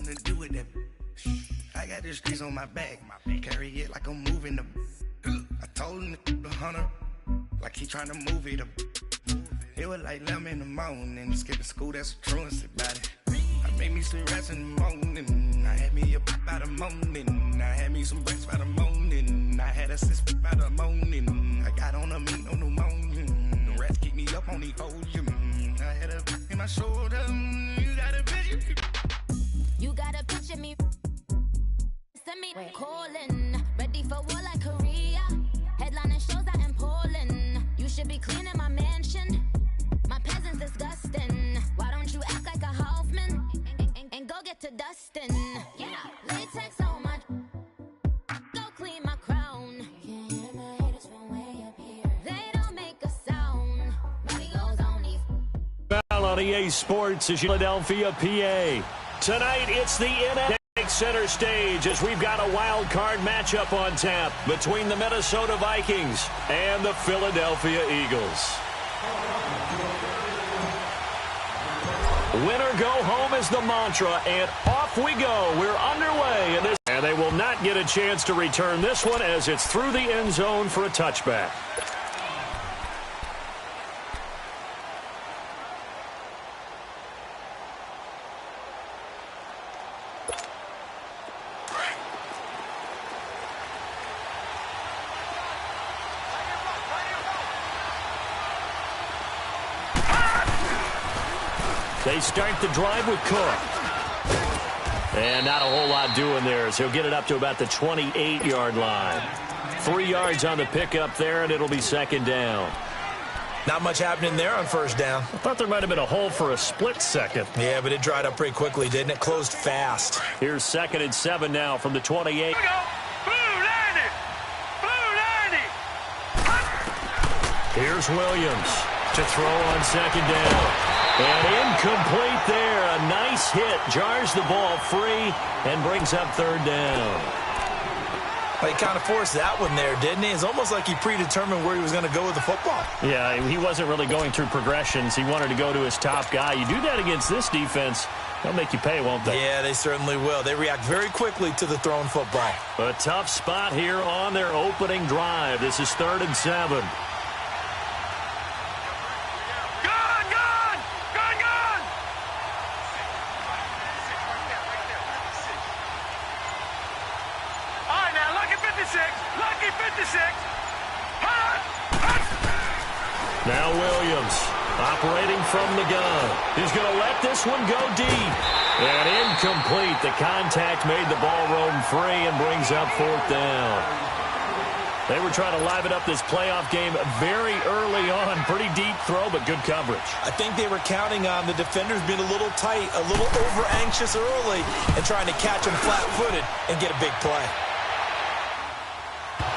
to do with that. I got the streets on my back. Carry it like I'm moving the. I told him the hunter, like he trying to move it up. It was like 11 in the morning. Skipping school, that's a truancy about it. I made me some rest in the morning. I had me up by the morning. I had me some breaks by the morning. I had a sis by the morning. I got on a meat on the morning. The rats keep me up on the ocean. I had a in my shoulder. You got a picture. You got a picture me. Send me calling. Ready for war like Korea. Headlining shows out in Poland. You should be cleaning my mansion. My peasants disgusting. Why don't you act like a Hoffman and go get to dustin'? Yeah, latex on my. Go clean my crown. Can't hear my haters from way up here. They don't make a sound. Money goes on these. On EA Sports is Philadelphia, PA. Tonight it's the NFL center stage as we've got a wild card matchup on tap between the Minnesota Vikings and the Philadelphia Eagles. Winner go home is the mantra, and off we go. We're underway in this, and they will not get a chance to return this one as it's through the end zone for a touchback. They start the drive with Cook. And not a whole lot doing there as he'll get it up to about the 28-yard line. 3 yards on the pickup there, and it'll be second down. Not much happening there on first down. I thought there might have been a hole for a split second. Yeah, but it dried up pretty quickly, didn't it? Closed fast. Here's 2nd and 7 now from the 28. Here's Williams to throw on second down. And incomplete there. A nice hit. Jars the ball free and brings up third down. Well, he kind of forced that one there, didn't he? It's almost like he predetermined where he was going to go with the football. Yeah, he wasn't really going through progressions. He wanted to go to his top guy. You do that against this defense, they'll make you pay, won't they? Yeah, they certainly will. They react very quickly to the thrown football. A tough spot here on their opening drive. This is 3rd and 7. Now Williams, operating from the gun. He's going to let this one go deep. And incomplete. The contact made the ball roam free and brings up 4th down. They were trying to liven up this playoff game very early on. Pretty deep throw, but good coverage. I think they were counting on the defenders being a little tight, a little over-anxious early, and trying to catch them flat-footed and get a big play.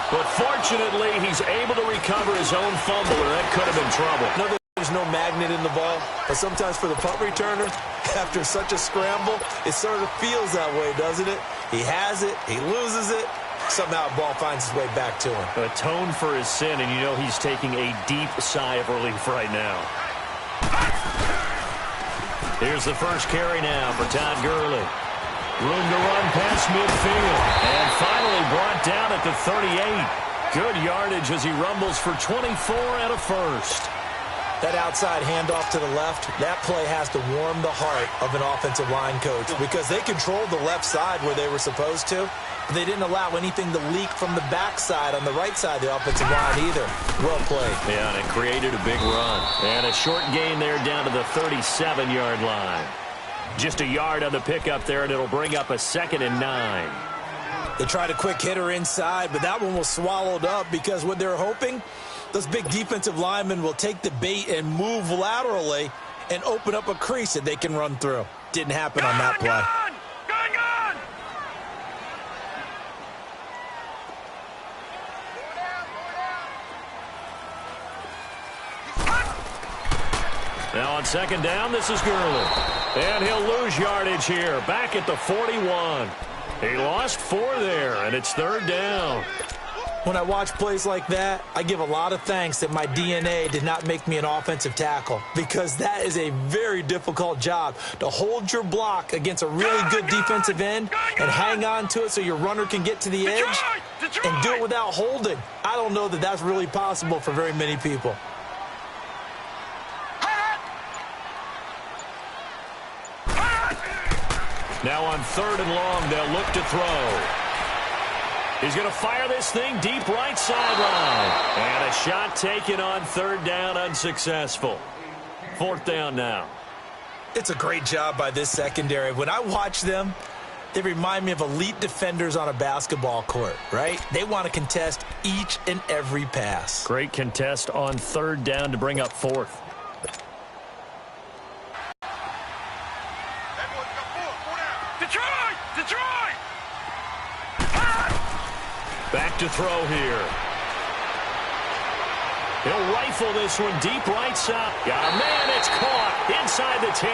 But fortunately, he's able to recover his own fumble, or that could have been trouble. No, there's no magnet in the ball, but sometimes for the punt returner, after such a scramble, it sort of feels that way, doesn't it? He has it, he loses it, somehow the ball finds its way back to him. Atone for his sin, and you know he's taking a deep sigh of relief right now. Here's the first carry now for Todd Gurley. Room to run past midfield. And finally brought down at the 38. Good yardage as he rumbles for 24 and a first. That outside handoff to the left, that play has to warm the heart of an offensive line coach because they controlled the left side where they were supposed to. But they didn't allow anything to leak from the backside on the right side of the offensive line either. Well played. Yeah, and it created a big run. And a short gain there down to the 37-yard line. Just a yard on the pickup there, and it'll bring up a 2nd and 9. They tried a quick hitter inside, but that one was swallowed up because what they're hoping, those big defensive linemen will take the bait and move laterally and open up a crease that they can run through. Didn't happen on that play. Now on second down, this is Gurley. And he'll lose yardage here, back at the 41. He lost 4 there, and it's 3rd down. When I watch plays like that, I give a lot of thanks that my DNA did not make me an offensive tackle, because that is a very difficult job to hold your block against a really good defensive end and hang on to it so your runner can get to the edge and do it without holding. I don't know that that's really possible for very many people. Now on 3rd and long, they'll look to throw. He's going to fire this thing deep right sideline. And a shot taken on 3rd down, unsuccessful. 4th down now. It's a great job by this secondary. When I watch them, they remind me of elite defenders on a basketball court, right? They want to contest each and every pass. Great contest on 3rd down to bring up 4th. Back to throw here. He'll rifle this one deep right side. Got a man, it's caught inside the 10.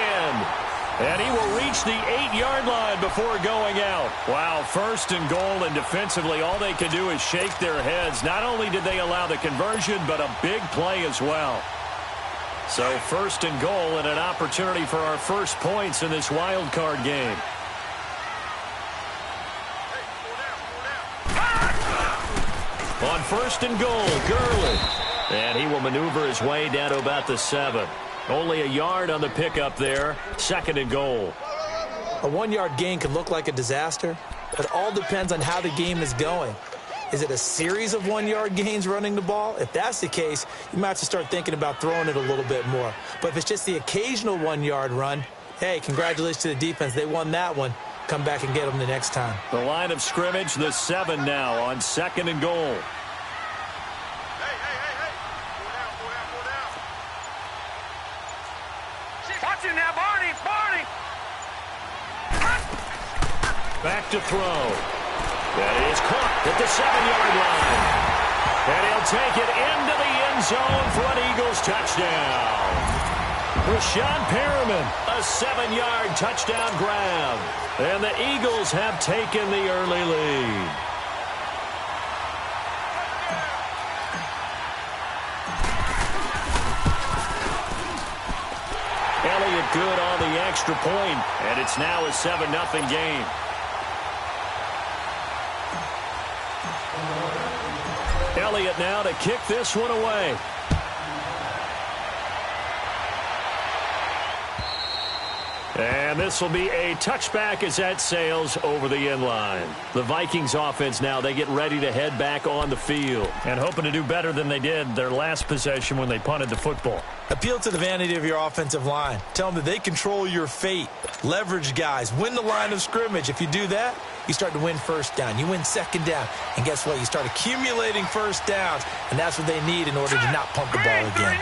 And he will reach the 8-yard line before going out. Wow, 1st and goal, and defensively all they can do is shake their heads. Not only did they allow the conversion, but a big play as well. So 1st and goal, and an opportunity for our first points in this wild card game. On 1st and goal, Gurley. And he will maneuver his way down to about the 7. Only a yard on the pickup there. 2nd and goal. A 1-yard gain can look like a disaster, but it all depends on how the game is going. Is it a series of 1-yard gains running the ball? If that's the case, you might have to start thinking about throwing it a little bit more. But if it's just the occasional 1-yard run, hey, congratulations to the defense. They won that one. Come back and get them the next time. The line of scrimmage, the 7 now on 2nd and goal. Watch it now, Barney! Back to throw. That is caught at the 7-yard line. And he'll take it into the end zone for an Eagles touchdown. Rashad Perriman, a 7-yard touchdown grab. And the Eagles have taken the early lead. Elliott good on the extra point, and it's now a 7-0 game. Elliott now to kick this one away. And this will be a touchback as that sails over the end line. The Vikings offense now, they get ready to head back on the field. And hoping to do better than they did their last possession when they punted the football. Appeal to the vanity of your offensive line. Tell them that they control your fate. Leverage guys. Win the line of scrimmage. If you do that, you start to win 1st down. You win 2nd down. And guess what? You start accumulating 1st downs. And that's what they need in order to not pump the ball again.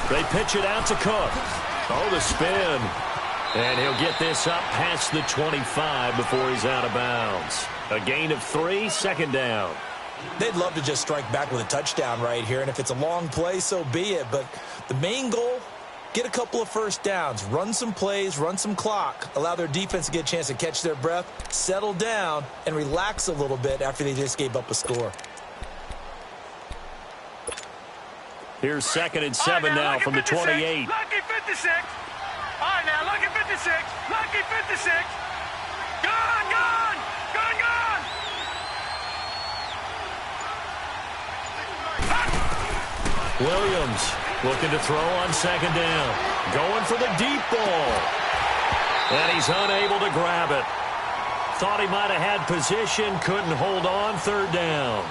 They pitch it out to Cook. Oh, the spin. And he'll get this up past the 25 before he's out of bounds. A gain of 3, 2nd down. They'd love to just strike back with a touchdown right here, and if it's a long play, so be it. But the main goal, get a couple of 1st downs, run some plays, run some clock, allow their defense to get a chance to catch their breath, settle down, and relax a little bit after they just gave up a score. Here's 2nd and 7 now from the 28. Lucky 56. All right, now, lucky 56. Lucky 56. Gone, gone. Gone, gone. Williams looking to throw on 2nd down. Going for the deep ball. And he's unable to grab it. Thought he might have had position, couldn't hold on. 3rd down.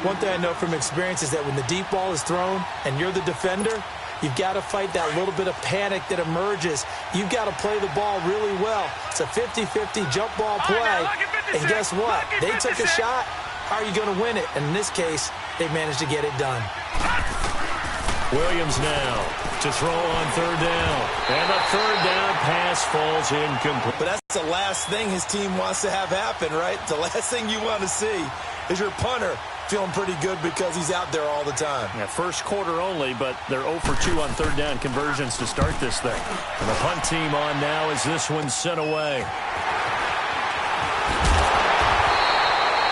One thing I know from experience is that when the deep ball is thrown and you're the defender, you've got to fight that little bit of panic that emerges. You've got to play the ball really well. It's a 50-50 jump ball play. And guess what? They took a shot. How are you going to win it? And in this case, they managed to get it done. Williams now to throw on third down. And the third down pass falls incomplete. But that's the last thing his team wants to have happen, right? The last thing you want to see is your punter feeling pretty good because he's out there all the time. Yeah, first quarter only, but they're 0 for 2 on third down conversions to start this thing. And the punt team on now as this one's sent away.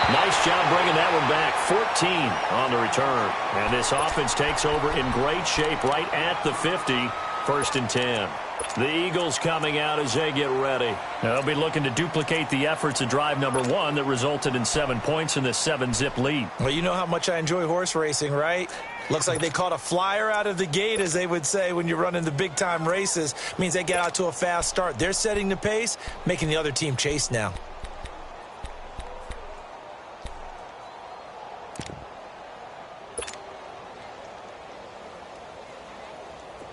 Nice job bringing that one back. 14 on the return. And this offense takes over in great shape right at the 50. 1st and 10. The Eagles coming out as they get ready. They'll be looking to duplicate the efforts of drive number 1 that resulted in 7 points in this 7-zip lead. Well, you know how much I enjoy horse racing, right? Looks like they caught a flyer out of the gate, as they would say when you're running the big-time races. Means they get out to a fast start. They're setting the pace, making the other team chase now.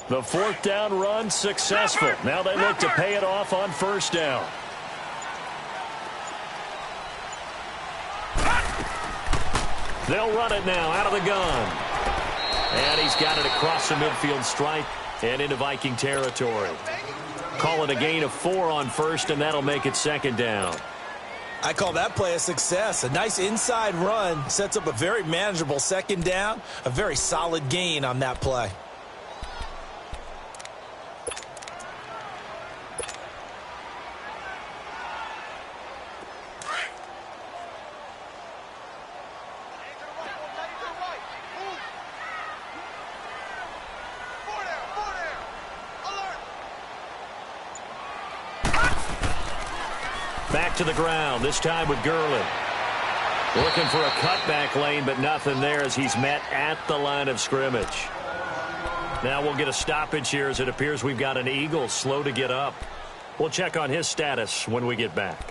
The 4th down run successful. Now they look to pay it off on 1st down. They'll run it now out of the gun. And he's got it across the midfield stripe and into Viking territory. Call it a gain of 4 on 1st, and that'll make it 2nd down. I call that play a success. A nice inside run sets up a very manageable 2nd down. A very solid gain on that play. Back to the ground, this time with Gurley. Looking for a cutback lane, but nothing there as he's met at the line of scrimmage. Now we'll get a stoppage here as it appears we've got an Eagle slow to get up. We'll check on his status when we get back.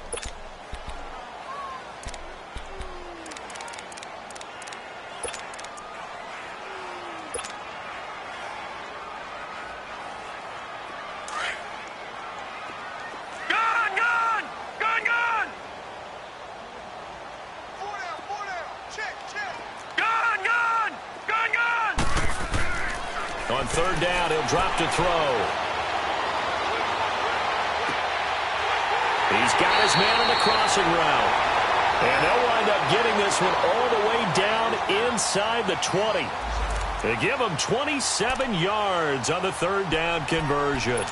On 3rd down, he'll drop to throw. He's got his man on the crossing route. And they'll wind up getting this one all the way down inside the 20. They give him 27 yards on the 3rd down conversion.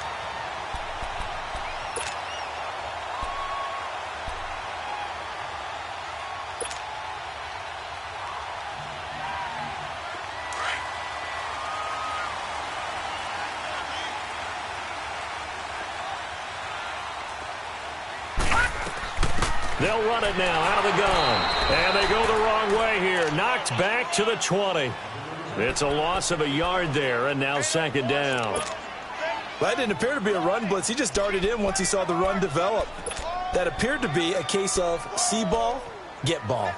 They'll run it now out of the gun. And they go the wrong way here. Knocked back to the 20. It's a loss of a yard there, and now 2nd down. That didn't appear to be a run blitz. He just darted in once he saw the run develop. That appeared to be a case of see ball, get ball.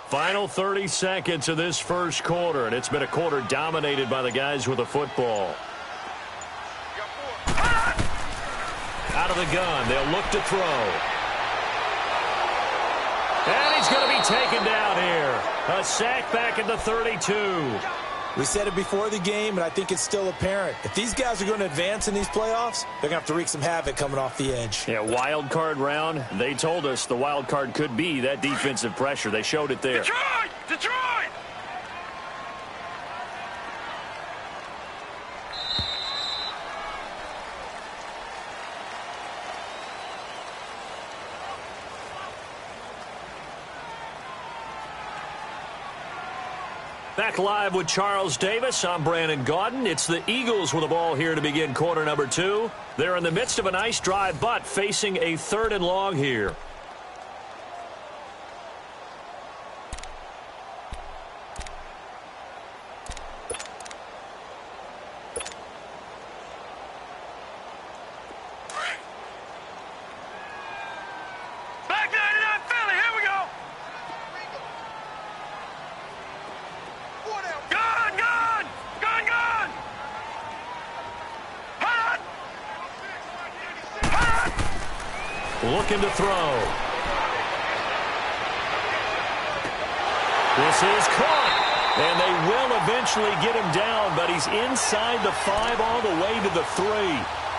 Final 30 seconds of this 1st quarter, and it's been a quarter dominated by the guys with the football. Out of the gun, they'll look to throw. And he's going to be taken down here. A sack back at the 32. We said it before the game, and I think it's still apparent. If these guys are going to advance in these playoffs, they're going to have to wreak some havoc coming off the edge. Yeah, wild card round. They told us the wild card could be that defensive pressure. They showed it there. Detroit! Detroit! Back live with Charles Davis. I'm Brandon Gaudin. It's the Eagles with the ball here to begin quarter number 2. They're in the midst of a nice drive, but facing a 3rd and long here. Back 99 Philly, here we go! Gun, gun! Gun, gun! looking to throw. This is caught. And they will eventually get him down, but he's inside the 5 all the way to the 3.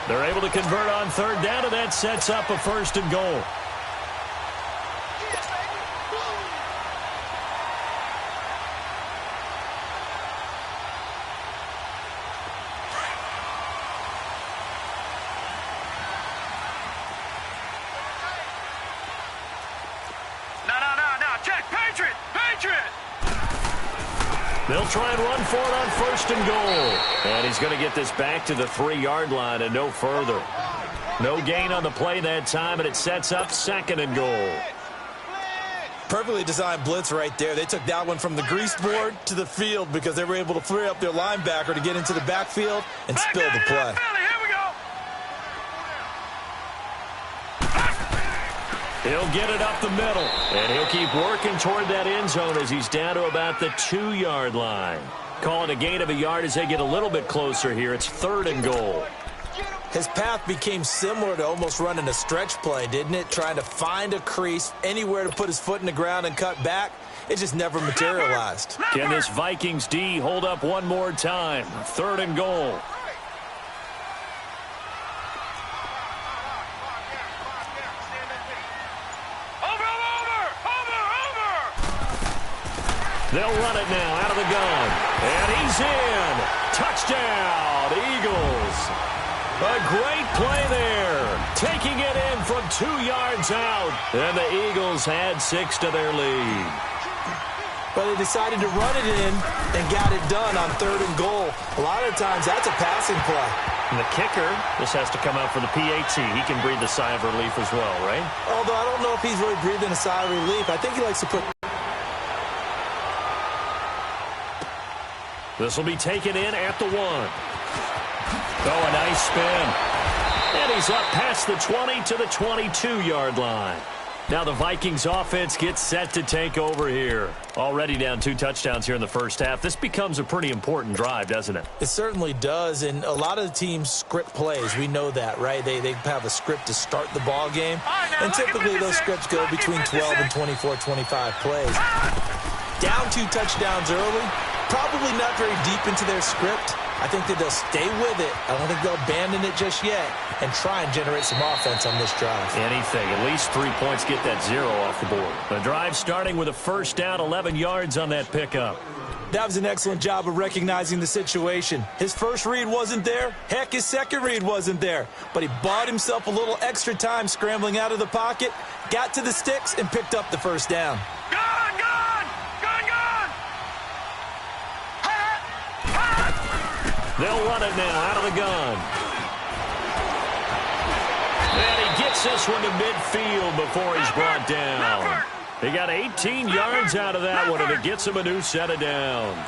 They're able to convert on third down, and that sets up a 1st and goal. No. Check. Patriot. They'll try and run for it on 1st and goal. And he's going to get this back to the 3-yard line and no further. No gain on the play that time, and it sets up 2nd and goal. Perfectly designed blitz right there. They took that one from the grease board to the field because they were able to free up their linebacker to get into the backfield and spill the play. He'll get it up the middle, and he'll keep working toward that end zone as he's down to about the 2-yard line. Calling a gain of a yard as they get a little bit closer here. It's 3rd and goal. His path became similar to almost running a stretch play, didn't it? Trying to find a crease, anywhere to put his foot in the ground and cut back. It just never materialized. Can this Vikings D hold up one more time? 3rd and goal. They'll run it now out of the gun. And he's in. Touchdown, Eagles. A great play there. Taking it in from 2 yards out. And the Eagles had 6 to their lead. But they decided to run it in and got it done on 3rd and goal. A lot of times that's a passing play. And the kicker, this has to come out for the PAT. He can breathe a sigh of relief as well, right? Although I don't know if he's really breathing a sigh of relief. I think he likes to put... This will be taken in at the 1. Oh, a nice spin. And he's up past the 20 to the 22-yard line. Now the Vikings offense gets set to take over here. Already down 2 touchdowns here in the first half. This becomes a pretty important drive, doesn't it? It certainly does, and a lot of the teams script plays. We know that, right? They have a script to start the ball game, and typically those scripts go between 12 and 24, 25 plays. Down 2 touchdowns early, probably not very deep into their script. I think that they'll stay with it. I don't think they'll abandon it just yet and try and generate some offense on this drive. Anything. At least 3 points, get that 0 off the board. The drive starting with a 1st down, 11 yards on that pickup. That was an excellent job of recognizing the situation. His first read wasn't there. Heck, his second read wasn't there. But he bought himself a little extra time scrambling out of the pocket, got to the sticks, and picked up the 1st down. They'll run it now out of the gun. And he gets this one to midfield before he's brought down. He got 18 yards out of that one, and it gets him a new set of downs.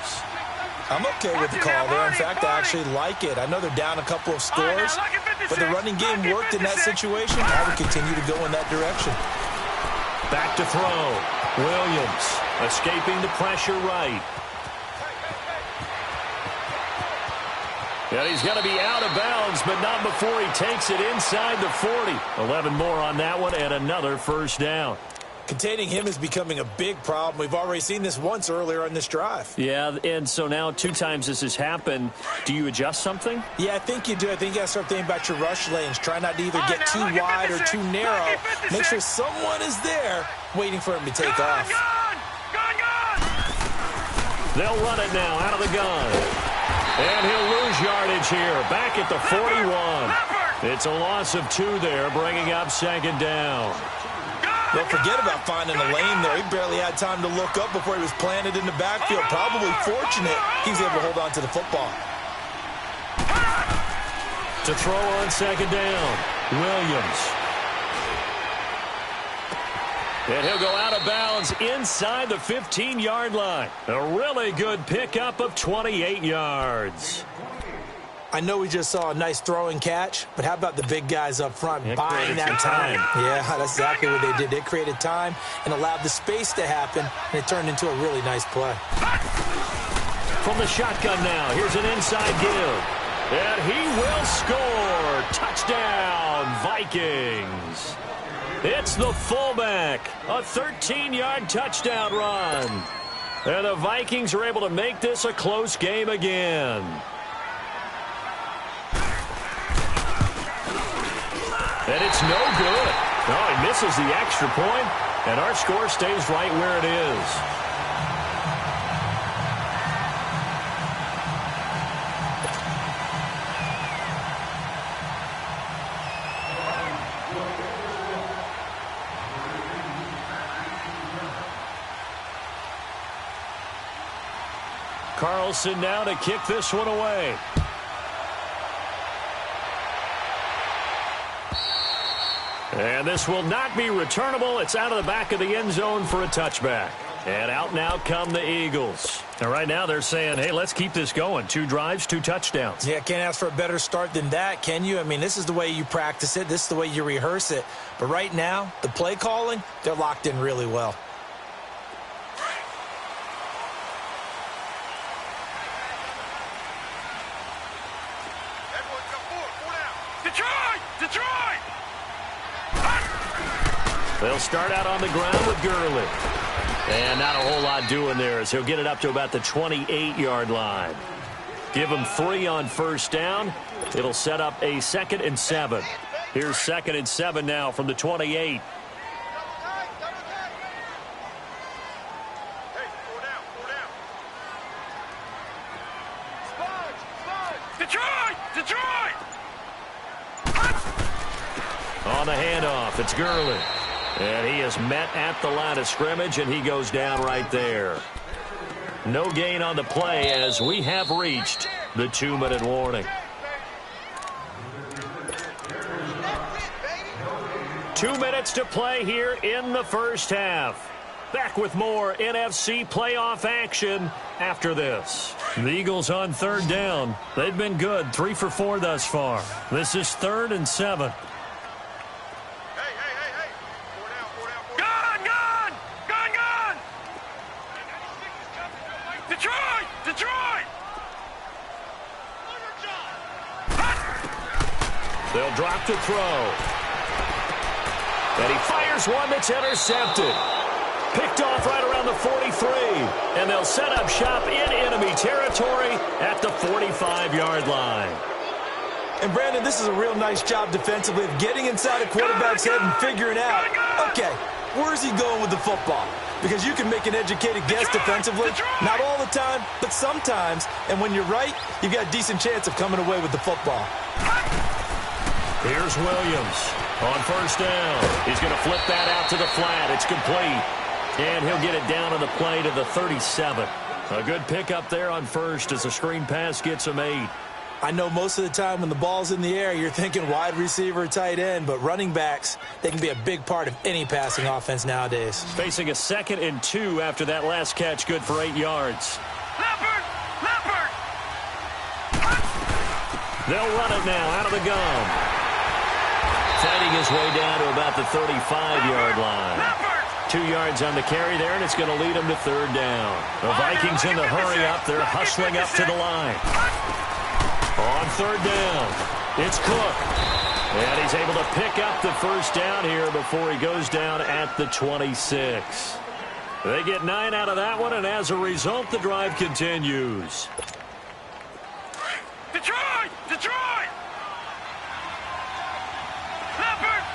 I'm okay with the call there. In fact, I actually like it. I know they're down a couple of scores, but the running game worked in that situation. I would continue to go in that direction. Back to throw. Williams escaping the pressure right. And he's going to be out of bounds, but not before he takes it inside the 40. 11 more on that one and another 1st down. Containing him is becoming a big problem. We've already seen this once earlier on this drive. Yeah, and so now 2 times this has happened. Do you adjust something? Yeah, I think you do. I think you got to start thinking about your rush lanes. Try not to either get too wide or too narrow. Make sure someone is there waiting for him to take off. They'll run it now out of the gun. And he'll lose yardage here. Back at the 41. It's a loss of 2 there, bringing up 2nd down. Don't forget about finding a lane there. He barely had time to look up before he was planted in the backfield. Probably fortunate he was able to hold on to the football. To throw on 2nd down, Williams. And he'll go out of bounds inside the 15-yard line. A really good pickup of 28 yards. I know we just saw a nice throwing catch, but how about the big guys up front buying that time? Yeah, that's exactly what they did. They created time and allowed the space to happen, and it turned into a really nice play. From the shotgun now, here's an inside give. And he will score. Touchdown, Vikings. It's the fullback. A 13-yard touchdown run. And the Vikings are able to make this a close game again. And it's no good. Oh, he misses the extra point, and our score stays right where it is. Carlson now to kick this one away. And this will not be returnable. It's out of the back of the end zone for a touchback. And out now come the Eagles. And right now they're saying, hey, let's keep this going. 2 drives, 2 touchdowns. Yeah, can't ask for a better start than that, can you? I mean, this is the way you practice it. This is the way you rehearse it. But right now, the play calling, they're locked in really well. Detroit! They'll start out on the ground with Gurley. And not a whole lot doing there as he'll get it up to about the 28-yard line. Give him 3 on first down. It'll set up a 2nd and 7. Here's 2nd and 7 now from the 28. Detroit! On the handoff, it's Gurley. And he is met at the line of scrimmage, and he goes down right there. No gain on the play as we have reached the 2-minute warning. 2 minutes to play here in the first half. Back with more NFC playoff action after this. The Eagles on 3rd down. They've been good, 3 for 4 thus far. This is 3rd and 7. They'll drop to throw. And he fires one that's intercepted. Picked off right around the 43. And they'll set up shop in enemy territory at the 45-yard line. And, Brandon, this is a real nice job defensively of getting inside a quarterback's head and figuring out, okay, where's he going with the football? Because you can make an educated guess defensively. Not all the time, but sometimes. And when you're right, you've got a decent chance of coming away with the football. Here's Williams on first down. He's going to flip that out to the flat. It's complete. And he'll get it down on the play to the 37. A good pickup there on first as a screen pass gets him 8. I know most of the time when the ball's in the air, you're thinking wide receiver, tight end, but running backs, they can be a big part of any passing offense nowadays. Facing a 2nd and 2 after that last catch, good for 8 yards. Leopard! They'll run it now out of the gun. Fighting his way down to about the 35-yard line. 2 yards on the carry there, and it's going to lead him to 3rd down. The Vikings in the hurry up. They're hustling up to the line. On 3rd down, it's Cook. And he's able to pick up the first down here before he goes down at the 26. They get 9 out of that one, and as a result, the drive continues. Detroit! Leopard!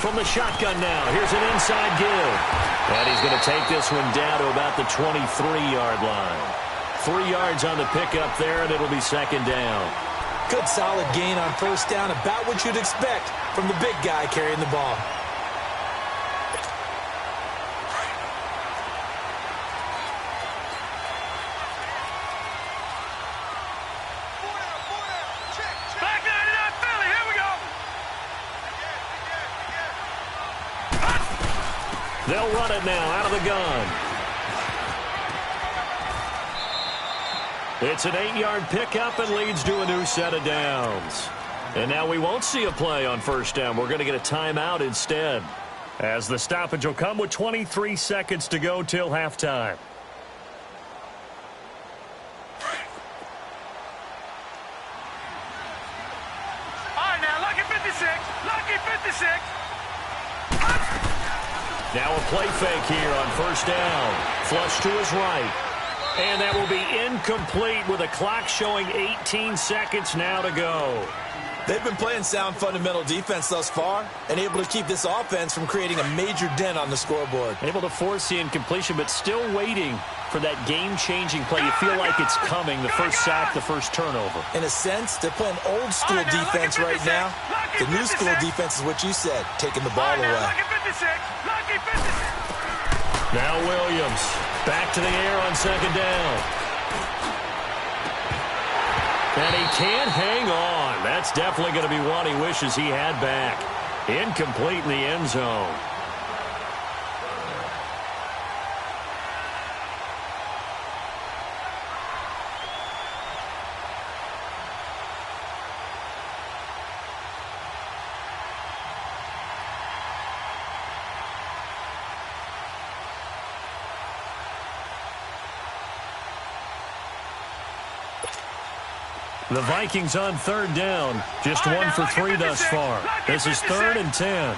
From the shotgun now, here's an inside give. And he's going to take this one down to about the 23-yard line. 3 yards on the pickup there, and it'll be 2nd down. Good solid gain on first down, about what you'd expect from the big guy carrying the ball. Back there to that Philly. Here we go. They'll run it now out of the gun. It's an 8-yard pickup and leads to a new set of downs. And now we won't see a play on first down. We're going to get a timeout instead, as the stoppage will come with 23 seconds to go till halftime. Now a play fake here on first down. Flush to his right. And that will be incomplete with a clock showing 18 seconds now to go. They've been playing sound fundamental defense thus far and able to keep this offense from creating a major dent on the scoreboard. Able to force the incompletion, but still waiting for that game-changing play. You feel like it's coming, the first sack, the first turnover. In a sense, they're playing old-school defense right now. The new-school defense is what you said, taking the ball away. Now Williams, back to the air on second down. And he can't hang on. That's definitely going to be one he wishes he had back. Incomplete in the end zone. The Vikings on third down. Just 1 for 3 thus far. This is 3rd and 10.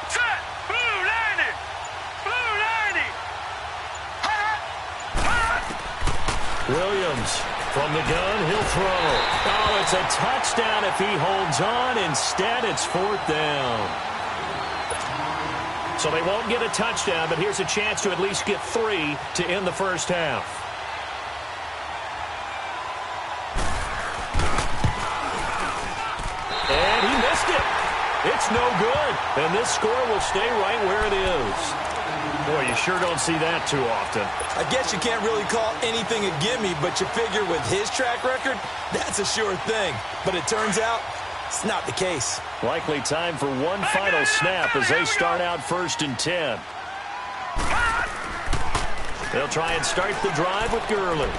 Set. Blue landing. Blue landing. Williams from the gun. He'll throw. Oh, it's a touchdown if he holds on. Instead, it's 4th down. So they won't get a touchdown, but here's a chance to at least get 3 to end the first half. It's no good, and this score will stay right where it is. Boy, you sure don't see that too often. I guess you can't really call anything a gimme, but you figure with his track record, that's a sure thing. But it turns out it's not the case. Likely time for one final snap as they start out 1st and 10. They'll try and start the drive with Gurley.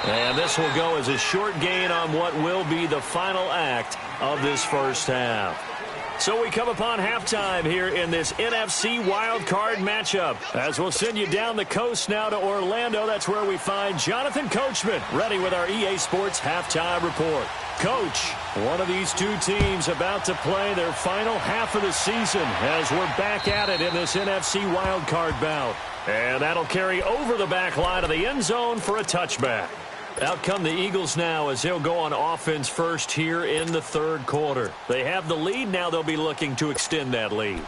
And this will go as a short gain on what will be the final act of this first half. So we come upon halftime here in this NFC wildcard matchup. As we'll send you down the coast now to Orlando, that's where we find Jonathan Coachman ready with our EA Sports halftime report. Coach, one of these two teams about to play their final half of the season as we're back at it in this NFC wildcard bout. And that'll carry over the back line of the end zone for a touchback. Out come the Eagles now as they'll go on offense first here in the 3rd quarter. They have the lead. Now they'll be looking to extend that lead.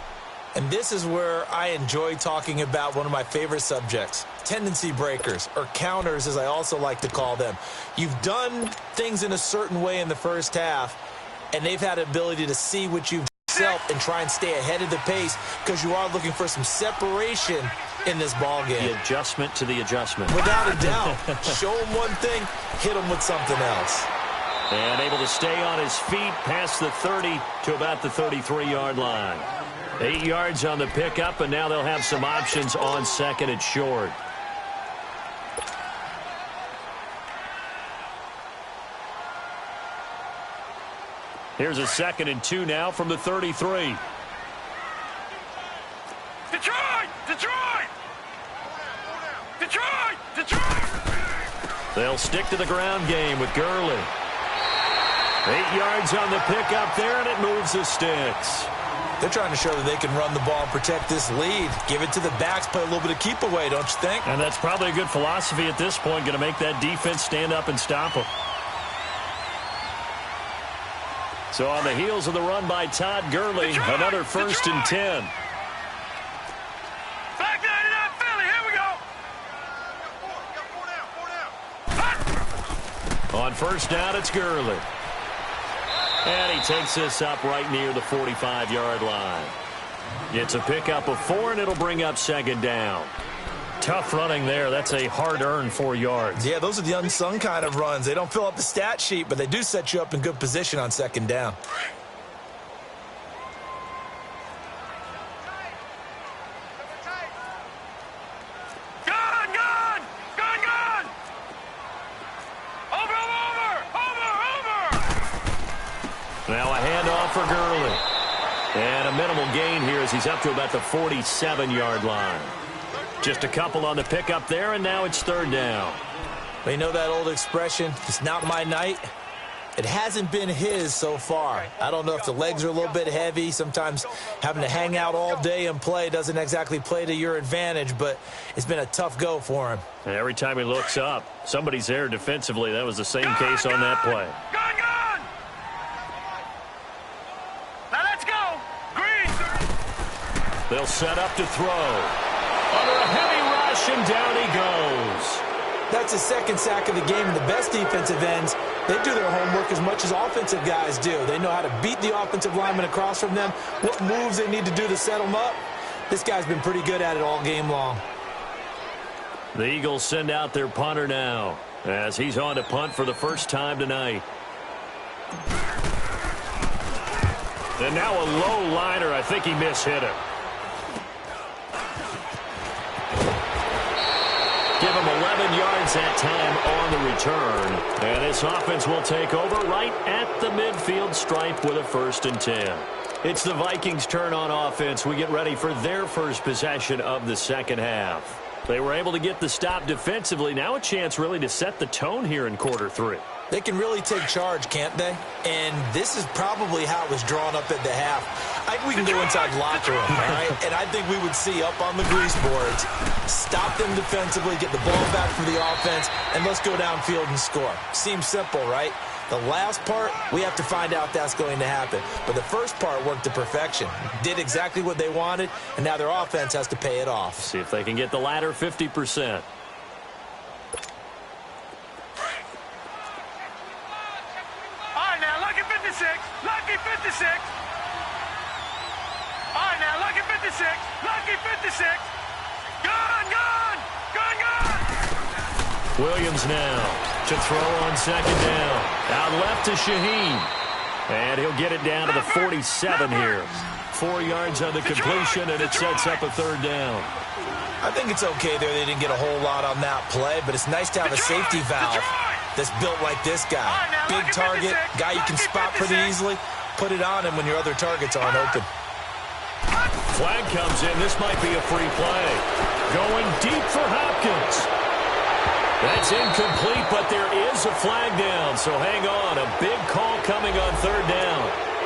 And this is where I enjoy talking about one of my favorite subjects, tendency breakers, or counters as I also like to call them. You've done things in a certain way in the first half, and they've had the ability to see what you've done and try and stay ahead of the pace because you are looking for some separation in this ball game. The adjustment to the adjustment. Without a doubt. Show him one thing, hit him with something else. And able to stay on his feet past the 30 to about the 33-yard line. 8 yards on the pickup, and now they'll have some options on 2nd and short. Here's a 2nd and 2 now from the 33. Detroit! Detroit! Detroit! Detroit! They'll stick to the ground game with Gurley. 8 yards on the pickup there, and it moves the sticks. They're trying to show that they can run the ball and protect this lead. Give it to the backs, play a little bit of keep away, don't you think? And that's probably a good philosophy at this point, going to make that defense stand up and stop them. So on the heels of the run by Todd Gurley, another 1st and 10. Back 99 Philly, here we go. On 1st down, it's Gurley. And he takes this up right near the 45-yard line. It's a pickup of 4, and it'll bring up 2nd down. Tough running there. That's a hard-earned 4 yards. Yeah, those are the unsung kind of runs. They don't fill up the stat sheet, but they do set you up in good position on 2nd down. Now a handoff for Gurley. And a minimal gain here as he's up to about the 47-yard line. Just a couple on the pickup there, and now it's 3rd down. They know that old expression, it's not my night. It hasn't been his so far. I don't know if the legs are a little bit heavy. Sometimes having to hang out all day and play doesn't exactly play to your advantage, but it's been a tough go for him. And every time he looks up, somebody's there defensively. That was the same case on that play. Gone, gone! Now let's go! Green! They'll set up to throw. Under a heavy rush, and down he goes. That's his second sack of the game, and the best defensive ends, they do their homework as much as offensive guys do. They know how to beat the offensive lineman across from them, what moves they need to do to set them up. This guy's been pretty good at it all game long. The Eagles send out their punter now, as he's on to punt for the first time tonight. And now a low liner. I think he mishit it. Give him 11 yards that time on the return. And this offense will take over right at the midfield stripe with a 1st and 10. It's the Vikings' turn on offense. We get ready for their first possession of the second half. They were able to get the stop defensively. Now a chance really to set the tone here in quarter 3. They can really take charge, can't they? And this is probably how it was drawn up at the half. I think we can go inside the locker room, all right? And I think we would see up on the grease boards, stop them defensively, get the ball back for the offense, and let's go downfield and score. Seems simple, right? The last part, we have to find out that's going to happen. But the first part worked to perfection. Did exactly what they wanted, and now their offense has to pay it off. See if they can get the latter 50%. Lucky 56. All right, now, lucky 56. Lucky 56. Gone, gone. Gone, gone. Williams now to throw on second down. Out left to Shaheen. And he'll get it down to the 47 here. 4 yards on the completion, and it sets up a 3rd down. I think it's okay there. They didn't get a whole lot on that play, but it's nice to have a safety valve that's built like this guy. Big target, guy you can spot pretty easily. Put it on him when your other targets aren't open. Flag comes in. This might be a free play. Going deep for Hopkins. That's incomplete, but there is a flag down, so hang on. A big call coming on 3rd down.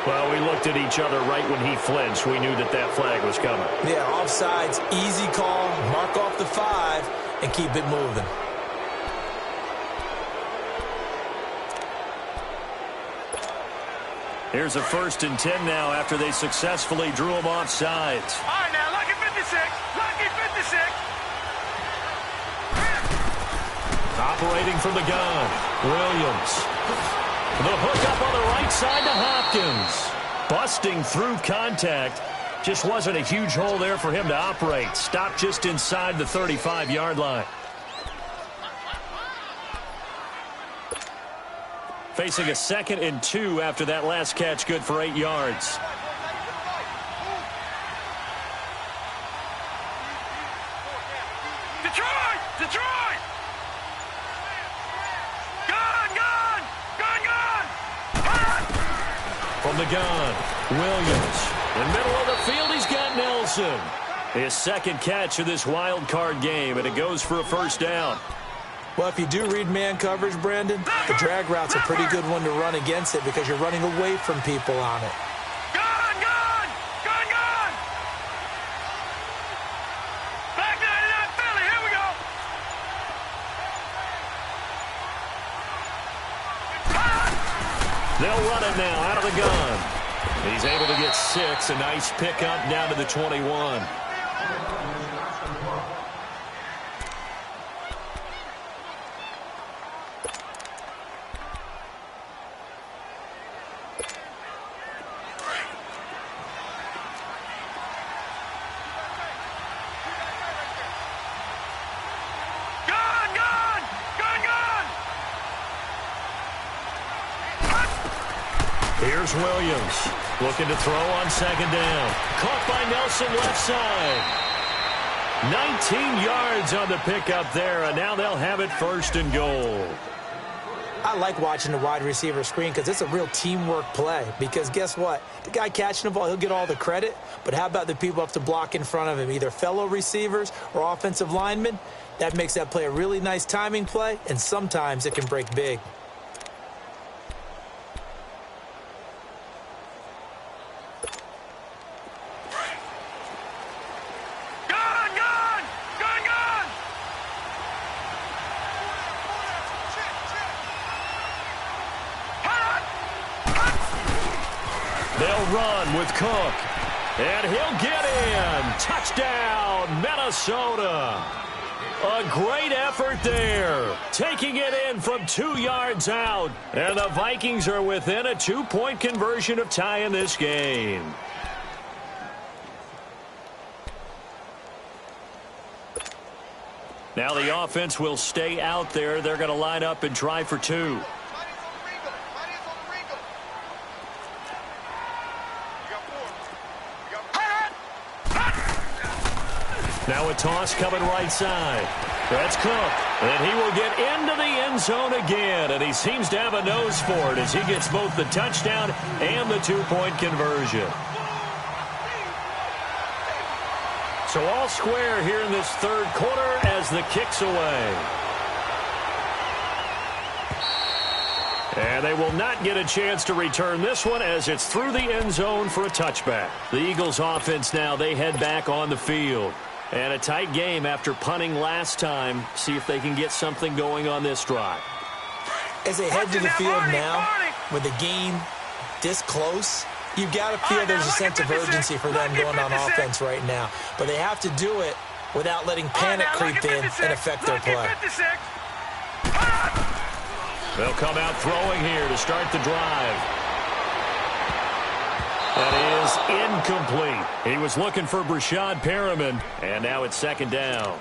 Well, we looked at each other right when he flinched. We knew that that flag was coming. Yeah, offsides, easy call. Mark off the 5 and keep it moving. Here's a 1st and 10 now after they successfully drew him off sides. All right, now, lucky 56. Lucky 56. Operating from the gun, Williams. The hook up on the right side to Hopkins. Busting through contact. Just wasn't a huge hole there for him to operate. Stopped just inside the 35-yard line. Facing a 2nd and 2 after that last catch, good for 8 yards. Detroit! Detroit! Gone, gone! Gone, gone! From the gun, Williams. In the middle of the field, he's got Nelson. His 2nd catch of this wild card game, and it goes for a 1st down. Well, if you do read man coverage, Brandon, the drag route's a pretty good one to run against it because you're running away from people on it. Gone, gone! Gone, gone! Back 99 Philly, here we go! They'll run it now out of the gun. He's able to get 6. A nice pickup down to the 21. Here's Williams looking to throw on 2nd down. Caught by Nelson left side. 19 yards on the pickup there, and now they'll have it 1st and goal. I like watching the wide receiver screen because it's a real teamwork play. Because guess what? The guy catching the ball, he'll get all the credit. But how about the people up to block in front of him, either fellow receivers or offensive linemen? That makes that play a really nice timing play, and sometimes it can break big. with Cook. And he'll get in. Touchdown, Minnesota. A great effort there. Taking it in from 2 yards out. And the Vikings are within a 2-point conversion of tying this game. Now the offense will stay out there. They're going to line up and try for 2. Now a toss coming right side. That's Cook. And he will get into the end zone again. And he seems to have a nose for it as he gets both the touchdown and the 2-point conversion. So all square here in this third quarter as the kick's away. And they will not get a chance to return this one as it's through the end zone for a touchback. The Eagles offense now, they head back on the field. And a tight game after punting last time. See if they can get something going on this drive. As they head to the field now, with the game this close, you've got to feel there's a sense of urgency for them going on offense right now. But they have to do it without letting panic creep in and affect their play. They'll come out throwing here to start the drive. That is incomplete. He was looking for Brashad Perriman, and now it's second down.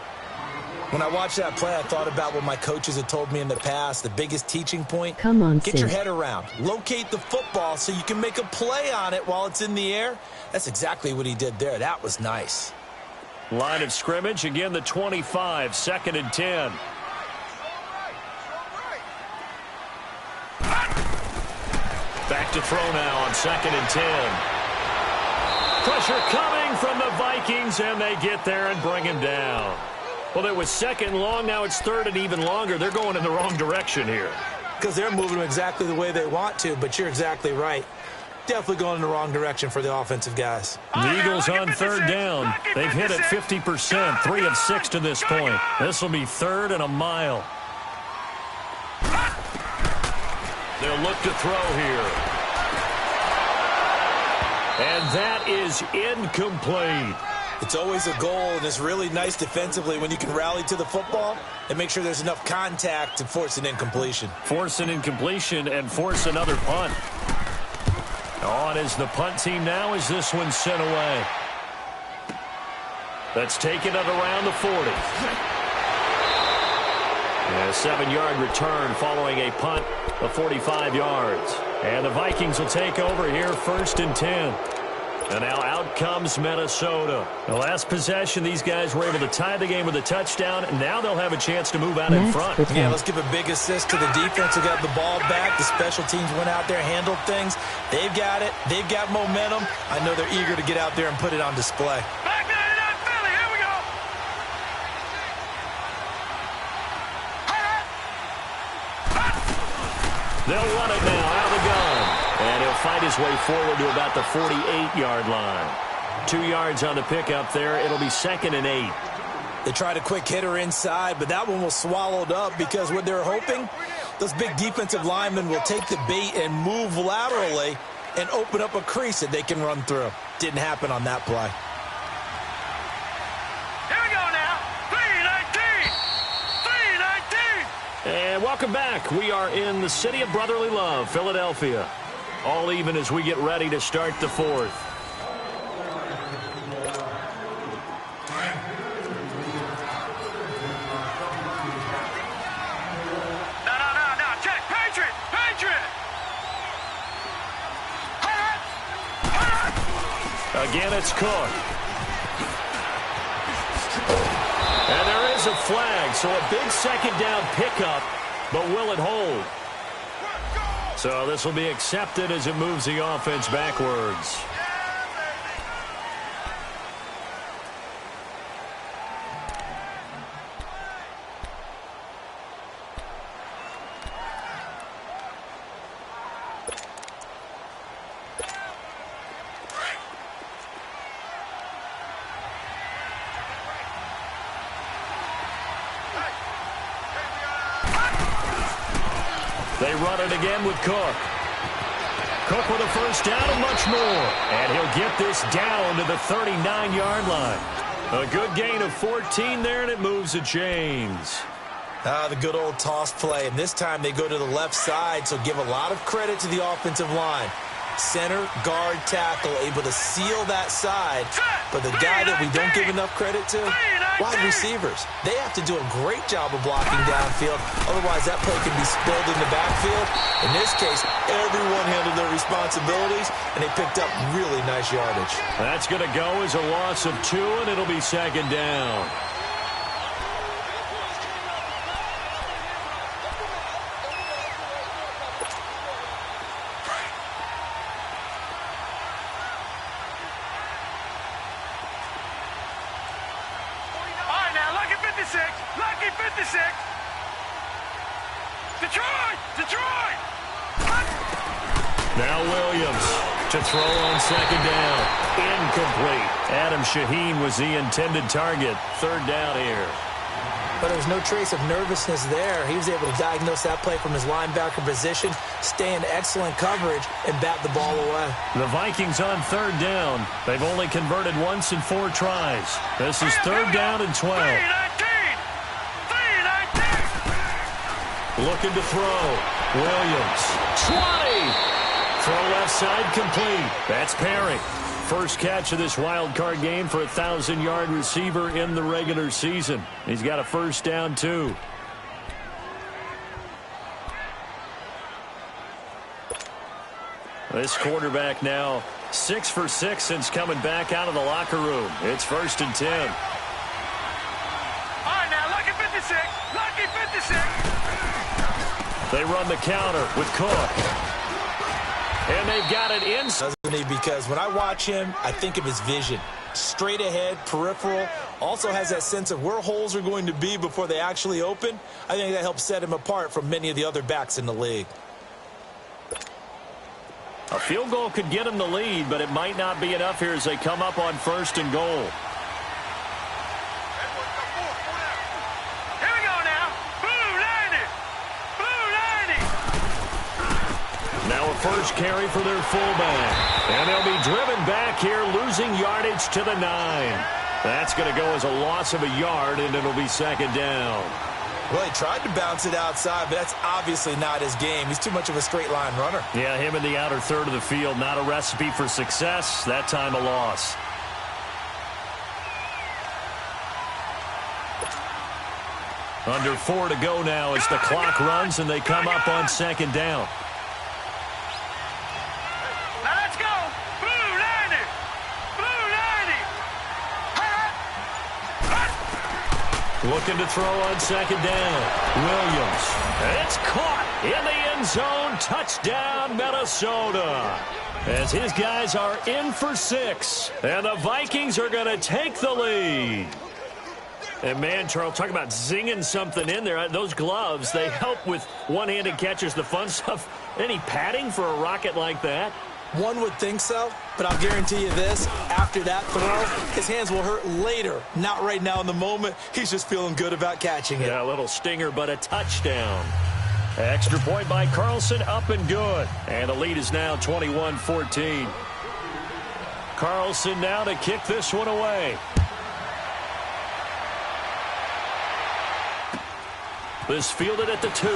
When I watched that play, I thought about what my coaches had told me in the past. The biggest teaching point, get your head around. Locate the football so you can make a play on it while it's in the air. That's exactly what he did there. That was nice. Line of scrimmage, again the 25, 2nd and 10. Back to throw now on 2nd and 10. Pressure coming from the Vikings, and they get there and bring him down. Well, it was 2nd and long. Now it's 3rd and even longer. They're going in the wrong direction here. Because they're moving exactly the way they want to, but you're exactly right. Definitely going in the wrong direction for the offensive guys. The Eagles on 3rd down. They've hit it 50%, 3 of 6 to this point. This will be 3rd and a mile. They'll look to throw here. And that is incomplete. It's always a goal, and it's really nice defensively when you can rally to the football and make sure there's enough contact to force an incompletion. Force an incompletion and force another punt. On is the punt team now as this one's sent away. That's taken at around the 40. And a 7-yard return following a punt of 45 yards. And the Vikings will take over here 1st and 10. And now out comes Minnesota. The last possession, these guys were able to tie the game with a touchdown, and now they'll have a chance to move out in front. Yeah, let's give a big assist to the defense who got the ball back. The special teams went out there, handled things. They've got it. They've got momentum. I know they're eager to get out there and put it on display. Back there in that Philly. Here we go. They'll run it now out of the gun. And he'll fight his way forward to about the 48-yard line. 2 yards on the pickup there. It'll be 2nd and 8. They tried a quick hitter inside, but that one was swallowed up because what they're hoping, those big defensive linemen will take the bait and move laterally and open up a crease that they can run through. Didn't happen on that play. Here we go now. 3-19. 3-19. And welcome back. We are in the city of brotherly love, Philadelphia. All even as we get ready to start the 4th. No. Check. Patriot. Again, it's Cook. And there is a flag, so a big 2nd down pickup, but will it hold? So this will be accepted as it moves the offense backwards. They run it again with Cook. Cook with a first down and much more. And he'll get this down to the 39-yard line. A good gain of 14 there, and it moves the chains. The good old toss play, and this time they go to the left side, so give a lot of credit to the offensive line. Center, guard, tackle, able to seal that side. But the guy that we don't give enough credit to, wide receivers. They have to do a great job of blocking downfield. Otherwise, that play can be spilled in the backfield. In this case, everyone handled their responsibilities, and they picked up really nice yardage. That's going to go as a loss of 2, and it'll be second down. Lucky 56. Detroit. Now Williams to throw on second down. Incomplete. Adam Shaheen was the intended target. Third down here. But there was no trace of nervousness there. He was able to diagnose that play from his linebacker position, stay in excellent coverage, and bat the ball away. The Vikings on third down. They've only converted once in 4 tries. This is third down and 12. Looking to throw. Williams. 20. Throw left side complete. That's Perry. First catch of this wild card game for a 1,000-yard receiver in the regular season. He's got a first down, too. This quarterback now 6 for 6 since coming back out of the locker room. It's 1st and 10. All right, now, lucky 56. Lucky 56. They run the counter with Cook. And they've got it in. Doesn't he? Because when I watch him, I think of his vision. Straight ahead, peripheral. Also has that sense of where holes are going to be before they actually open. I think that helps set him apart from many of the other backs in the league. A field goal could get him the lead, but it might not be enough here as they come up on 1st and goal. First carry for their fullback. And they'll be driven back here, losing yardage to the 9. That's going to go as a loss of a yard, and it'll be second down. Well, he tried to bounce it outside, but that's obviously not his game. He's too much of a straight-line runner. Yeah, him in the outer third of the field, not a recipe for success. That time a loss. Under 4 to go now as the clock runs, and they come up on second down. Looking to throw on second down. Williams. It's caught in the end zone. Touchdown, Minnesota. As his guys are in for 6. And the Vikings are going to take the lead. And, man, Charles, talk about zinging something in there. Those gloves, they help with one-handed catches, the fun stuff. Any padding for a rocket like that? One would think so, but I'll guarantee you this. After that throw, his hands will hurt later. Not right now in the moment. He's just feeling good about catching it. Yeah, a little stinger, but a touchdown. Extra point by Carlson, up and good. And the lead is now 21-14. Carlson now to kick this one away. This fielded at the 2.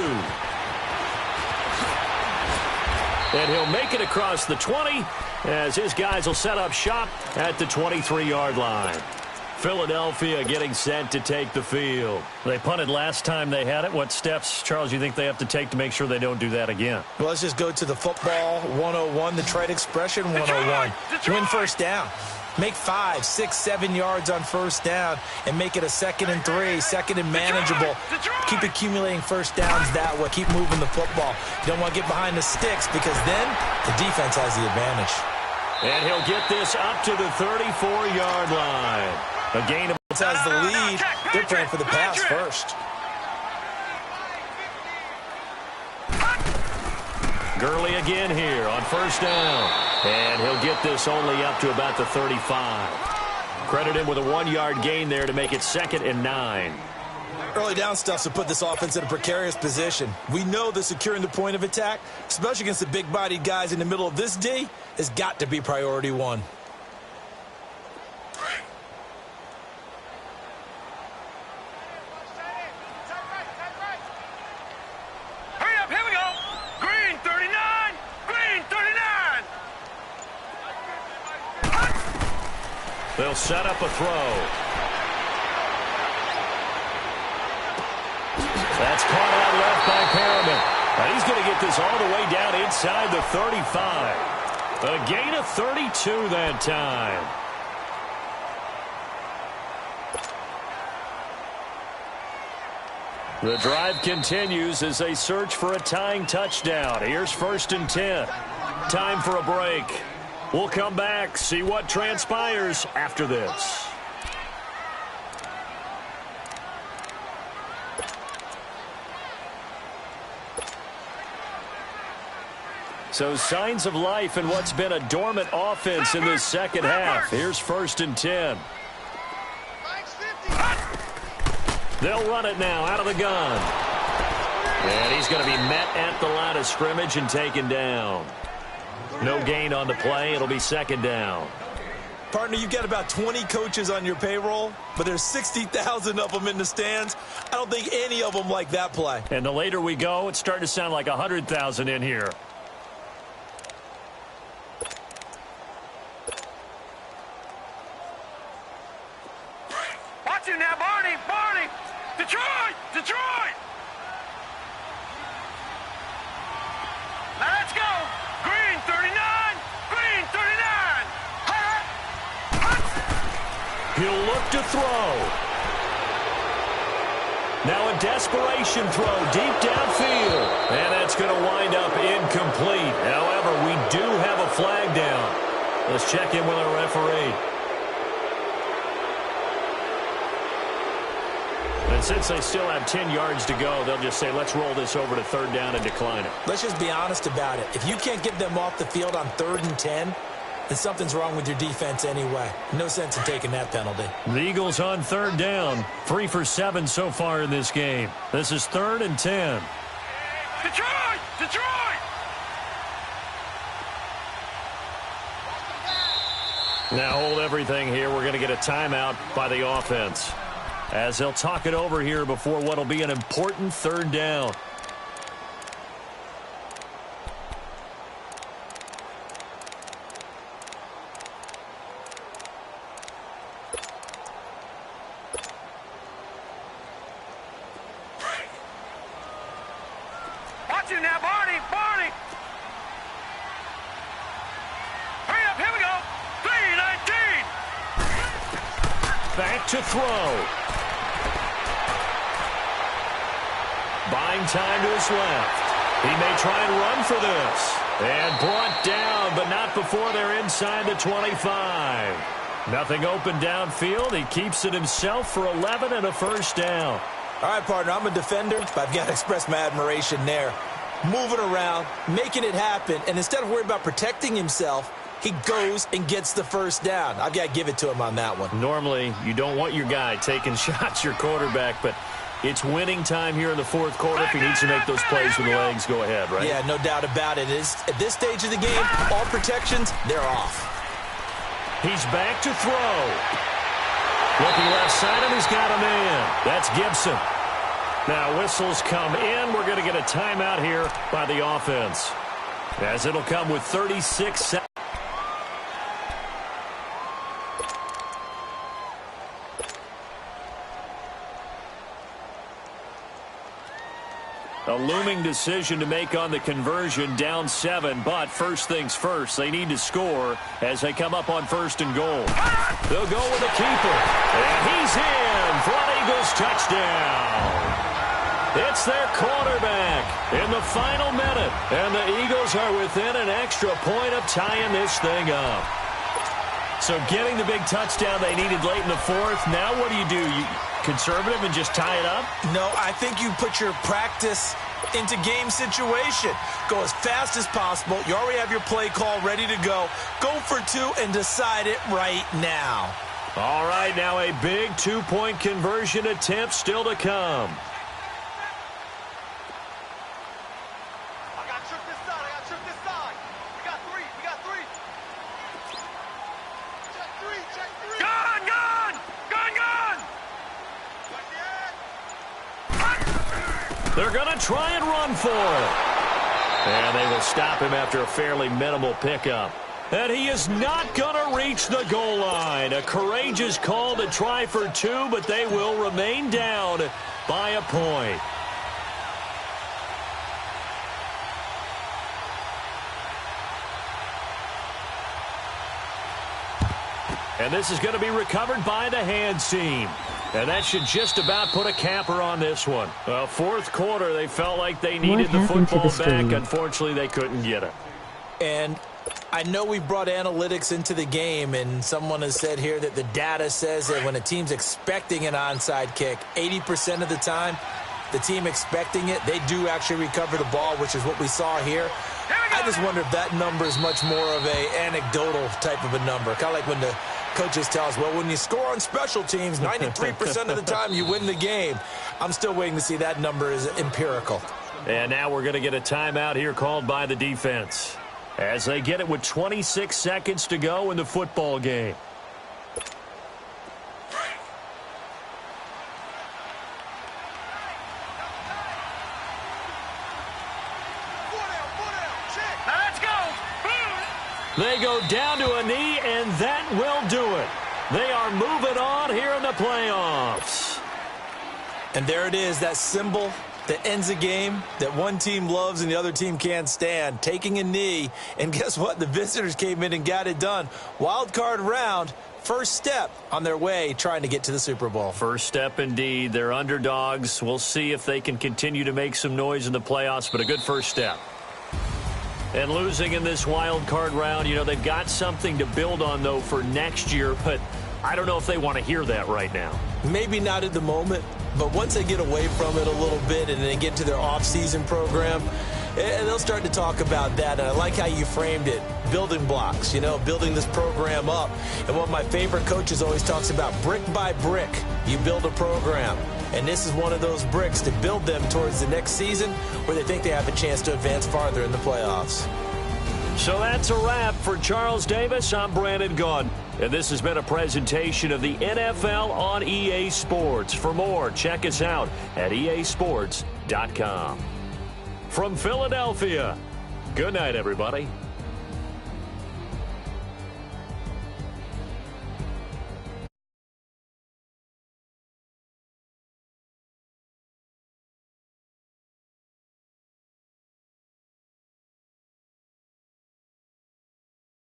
And he'll make it across the 20 as his guys will set up shop at the 23-yard line. Philadelphia getting set to take the field. They punted last time they had it. What steps, Charles, you think they have to take to make sure they don't do that again? Well, let's just go to the football 101, the trite expression 101. Win first down. Make 5, 6, 7 yards on first down and make it a 2nd and 3, 2nd and manageable. Keep accumulating first downs that way. Keep moving the football. You don't want to get behind the sticks because then the defense has the advantage. And he'll get this up to the 34-yard line. A gain of has the lead. They're playing for the pass first. Gurley again here on first down. And he'll get this only up to about the 35. Credit him with a 1-yard gain there to make it 2nd and 9. Early down stuff to put this offense in a precarious position. We know that securing the point of attack, especially against the big-bodied guys in the middle of this D, has got to be priority one. Hurry up, here we go. Green 39, green 39. They'll set up a throw. That's caught out left by Perriman. And he's going to get this all the way down inside the 35. A gain of 32 that time. The drive continues as they search for a tying touchdown. Here's 1st and 10. Time for a break. We'll come back, see what transpires after this. So signs of life in what's been a dormant offense in this second half. Here's 1st and 10. They'll run it now out of the gun. And he's going to be met at the line of scrimmage and taken down. No gain on the play. It'll be 2nd down. Partner, you've got about 20 coaches on your payroll, but there's 60,000 of them in the stands. I don't think any of them like that play. And the later we go, it's starting to sound like 100,000 in here. Watch it now, Barney, Barney. Detroit, Detroit. Now let's go. Green 39, green 39. He'll look to throw. Now a desperation throw deep downfield. And that's going to wind up incomplete. However, we do have a flag down. Let's check in with our referee. And since they still have 10 yards to go, they'll just say, let's roll this over to 3rd down and decline it. Let's just be honest about it. If you can't get them off the field on 3rd and 10, then something's wrong with your defense anyway. No sense in taking that penalty. The Eagles on 3rd down. 3 for 7 so far in this game. This is 3rd and 10. Detroit, Detroit. Now hold everything here. We're going to get a timeout by the offense, as they'll talk it over here before what will be an important 3rd down. Watch it now, Barney, Barney. Hurry up, here we go. 3-19. Back to throw. Buying time to his left. He may try and run for this. And brought down, but not before they're inside the 25. Nothing open downfield. He keeps it himself for 11 and a 1st down. All right, partner, I'm a defender, but I've got to express my admiration there. Moving around, making it happen, and instead of worrying about protecting himself, he goes and gets the 1st down. I've got to give it to him on that one. Normally, you don't want your guy taking shots, your quarterback, but it's winning time here in the 4th quarter. If he needs to make those plays with the legs, go ahead, right? Yeah, no doubt about it. At this stage of the game, all protections, they're off. He's back to throw. Looking left side, and he's got a man. That's Gibson. Now whistles come in. We're going to get a timeout here by the offense, as it'll come with 36 seconds. A looming decision to make on the conversion, down 7, but first things first, they need to score as they come up on 1st and goal. They'll go with a keeper, and he's in for an Eagles touchdown. It's their quarterback in the final minute, and the Eagles are within an extra point of tying this thing up. So getting the big touchdown they needed late in the 4th, now what do? You conservative and just tie it up? No, I think you put your practice into game situation. Go as fast as possible. You already have your play call ready to go. Go for 2 and decide it right now. All right, now a big two-point conversion attempt still to come. I got to trip this side. We got three. Check three. Gone. They're going to try and run for it. And they will stop him after a fairly minimal pickup. And he is not going to reach the goal line. A courageous call to try for two, but they will remain down by a point. And this is going to be recovered by the hands team. And that should just about put a capper on this one. Well, fourth quarter, they felt like they needed the football back. Unfortunately, they couldn't get it. And I know we brought analytics into the game, and someone has said here that the data says that when a team's expecting an onside kick, 80% of the time, the team expecting it, they do actually recover the ball, which is what we saw here. I just wonder if that number is much more of a anecdotal type of a number. Kind of like when the coaches tell us, well, when you score on special teams, 93% of the time you win the game. I'm still waiting to see that number is empirical. And now we're going to get a timeout here called by the defense as they get it with 26 seconds to go in the football game. They go down to a knee, and that will do it. They are moving on here in the playoffs. And there it is, that symbol that ends a game that one team loves and the other team can't stand, taking a knee. And guess what? The visitors came in and got it done. Wild card round, first step on their way trying to get to the Super Bowl. First step indeed. They're underdogs. We'll see if they can continue to make some noise in the playoffs, but a good first step. And losing in this wild card round, you know, they've got something to build on, though, for next year. But I don't know if they want to hear that right now. Maybe not at the moment, but once they get away from it a little bit and they get to their off-season program, and they'll start to talk about that. And I like how you framed it, building blocks, you know, building this program up. And one of my favorite coaches always talks about brick by brick, you build a program. And this is one of those bricks to build them towards the next season where they think they have a chance to advance farther in the playoffs. So that's a wrap for Charles Davis. I'm Brandon Gaudin. And this has been a presentation of the NFL on EA Sports. For more, check us out at easports.com. From Philadelphia, good night, everybody.